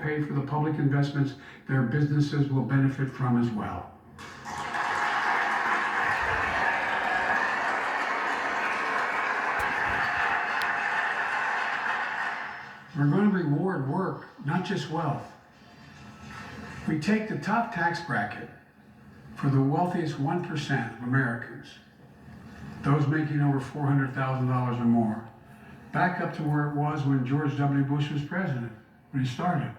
pay for the public investments their businesses will benefit from as well. We're going to reward work, not just wealth. We take the top tax bracket for the wealthiest 1% of Americans, those making over $400,000 or more, back up to where it was when George W. Bush was president, when he started,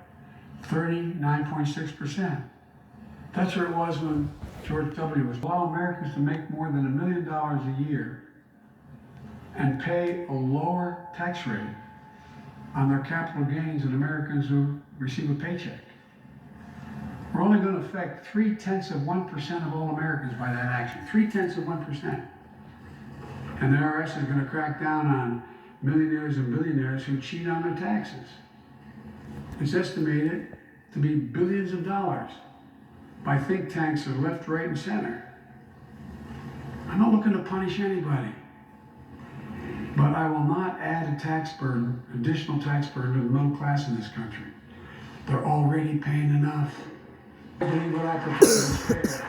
39.6%. That's where it was when George W. was. Allow Americans to make more than $1 million a year and pay a lower tax rate on their capital gains than Americans who receive a paycheck. We're only going to affect 0.3% of all Americans by that action, 0.3%. And the IRS is going to crack down on millionaires and billionaires who cheat on their taxes. It's estimated to be billions of dollars by think tanks of left, right, and center. I'm not looking to punish anybody, but I will not add a tax burden, additional tax burden to the middle class in this country. They're already paying enough. I believe what I propose is fair,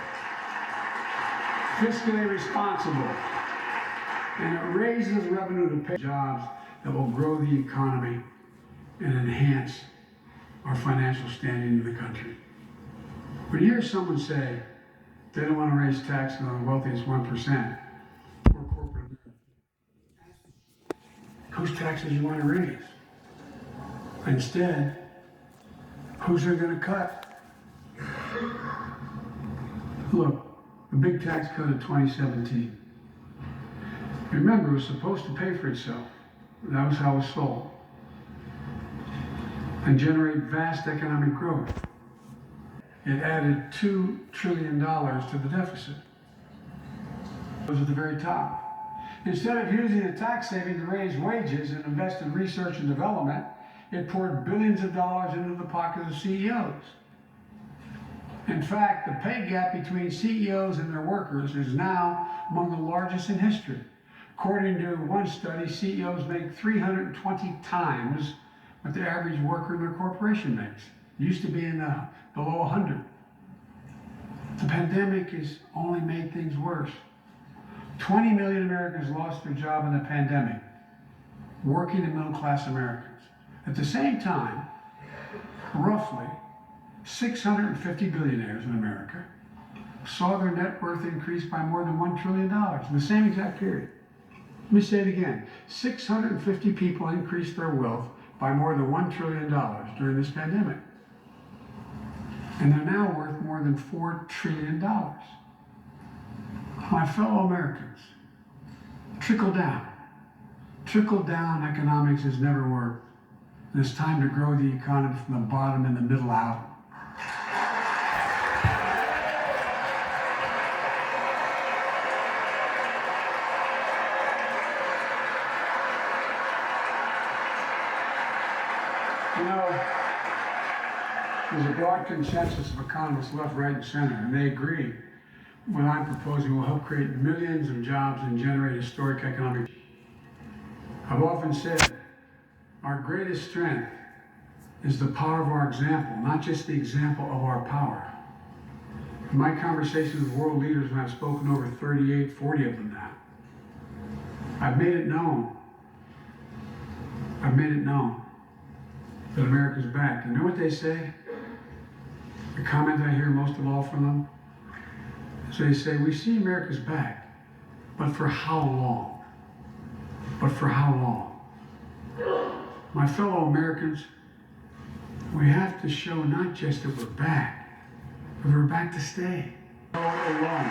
fiscally responsible, and it raises revenue to pay jobs that will grow the economy and enhance our financial standing in the country. When you hear someone say they don't want to raise taxes on the wealthiest 1% or corporate America, whose taxes you want to raise? Instead, who's they going to cut? Look, the big tax cut of 2017. Remember, it was supposed to pay for itself. That was how it was sold. And generate vast economic growth. It added $2 trillion to the deficit. It was at the very top. Instead of using the tax saving to raise wages and invest in research and development, it poured billions of dollars into the pockets of CEOs. In fact, the pay gap between CEOs and their workers is now among the largest in history. According to one study, CEOs make 320 times what the average worker in their corporation makes. It used to be in the below 100. The pandemic has only made things worse. 20 million Americans lost their job in the pandemic, working and middle class Americans. At the same time, roughly 650 billionaires in America saw their net worth increase by more than $1 trillion in the same exact period. Let me say it again. 650 people increased their wealth by more than $1 trillion during this pandemic. And they're now worth more than $4 trillion. My fellow Americans, trickle down. Trickle down economics has never worked. And it's time to grow the economy from the bottom and the middle out. You know, there's a broad consensus of economists, left, right, and center, and they agree what I'm proposing will help create millions of jobs and generate historic economic. I've often said our greatest strength is the power of our example, not just the example of our power. In my conversations with world leaders, and I've spoken over 38, 40 of them now, I've made it known that America's back. You know what they say? The comment I hear most of all from them is they say, we see America's back, but for how long? But for how long? My fellow Americans, we have to show not just that we're back, but we're back to stay. Go alone.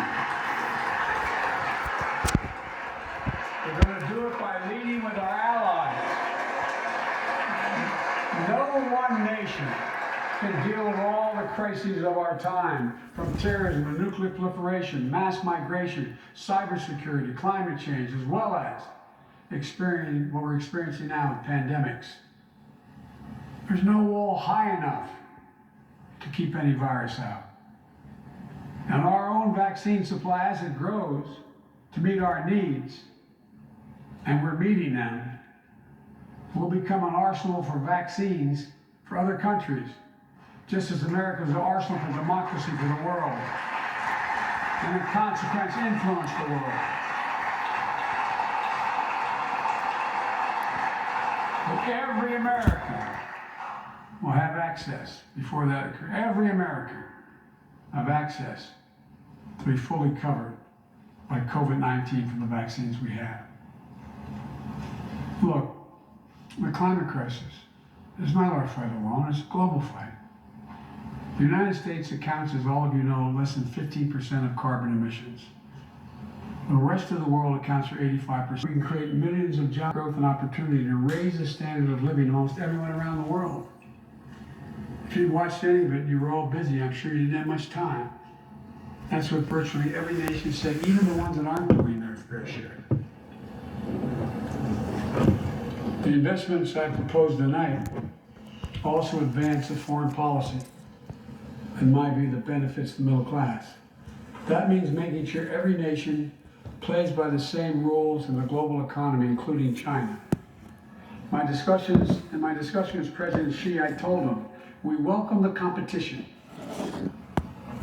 We're going to do it by leading with our allies. No one nation can deal with all the crises of our time, from terrorism and nuclear proliferation, mass migration, cybersecurity, climate change, as well as experiencing what we're experiencing now with pandemics. There's no wall high enough to keep any virus out. And our own vaccine supply, as it grows to meet our needs, and we're meeting them, will become an arsenal for vaccines for other countries just as America is an arsenal for democracy for the world, and in consequence influence the world. But every American will have access, before that occurs, every American will have access to be fully covered by COVID-19 from the vaccines we have. Look, the climate crisis is not our fight alone, it's a global fight. The United States accounts, as all of you know, less than 15% of carbon emissions. The rest of the world accounts for 85%. We can create millions of job growth and opportunity to raise the standard of living almost everyone around the world. If you watched any of it, you were all busy. I'm sure you didn't have much time. That's what virtually every nation said, even the ones that aren't doing their fair share. The investments I proposed tonight also advance a foreign policy, in my view, that benefits the middle class. That means making sure every nation plays by the same rules in the global economy, including China. In my discussion with President Xi, I told him, we welcome the competition.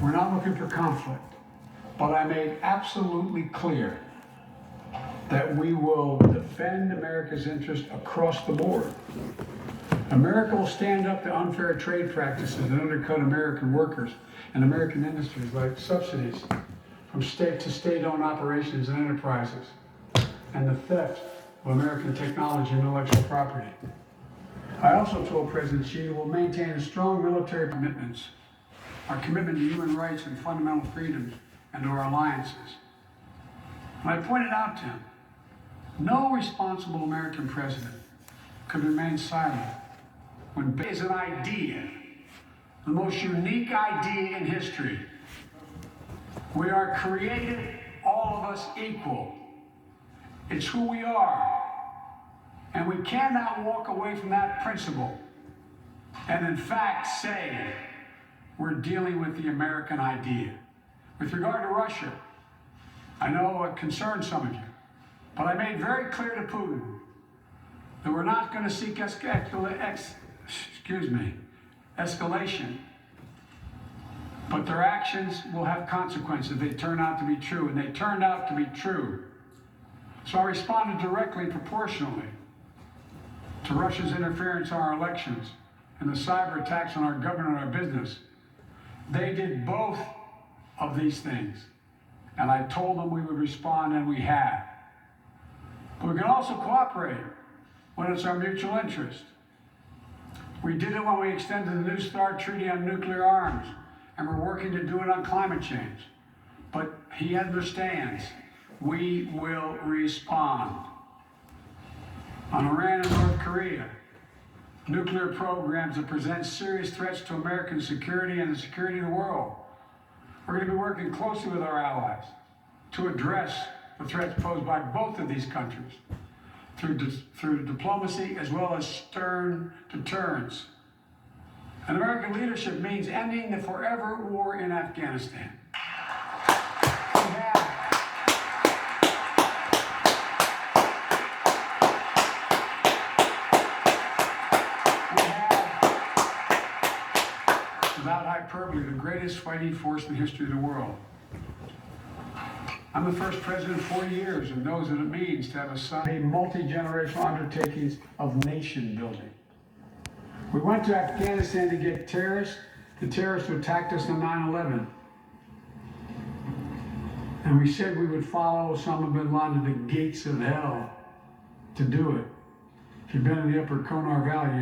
We're not looking for conflict. But I made absolutely clear that we will defend America's interest across the board. America will stand up to unfair trade practices that undercut American workers and American industries, like subsidies from state to state-owned operations and enterprises, and the theft of American technology and intellectual property. I also told President Xi we'll maintain a strong military commitments, our commitment to human rights and fundamental freedoms, and to our alliances. And I pointed out to him, no responsible American president could remain silent when is an idea, the most unique idea in history. We are created, all of us, equal. It's who we are. And we cannot walk away from that principle and in fact say we're dealing with the American idea. With regard to Russia, I know it concerns some of you, but I made very clear to Putin that we're not going to seek escalation, but their actions will have consequences if they turn out to be true, and they turned out to be true. So I responded directly and proportionally to Russia's interference in our elections and the cyber attacks on our government and our business. They did both of these things, and I told them we would respond, and we have. But we can also cooperate when it's our mutual interest. We did it when we extended the New START Treaty on nuclear arms, and we're working to do it on climate change. But he understands we will respond. On Iran and North Korea, nuclear programs that present serious threats to American security and the security of the world. We're going to be working closely with our allies to address the threats posed by both of these countries through diplomacy as well as stern deterrence. And American leadership means ending the forever war in Afghanistan. Without hyperbole, the greatest fighting force in the history of the world. I'm the first president in 40 years and knows what it means to have a multi-generational undertakings of nation building. We went to Afghanistan to get the terrorists who attacked us on 9/11. And we said we would follow Osama bin Laden to the gates of hell to do it. If you've been in the upper Konar Valley,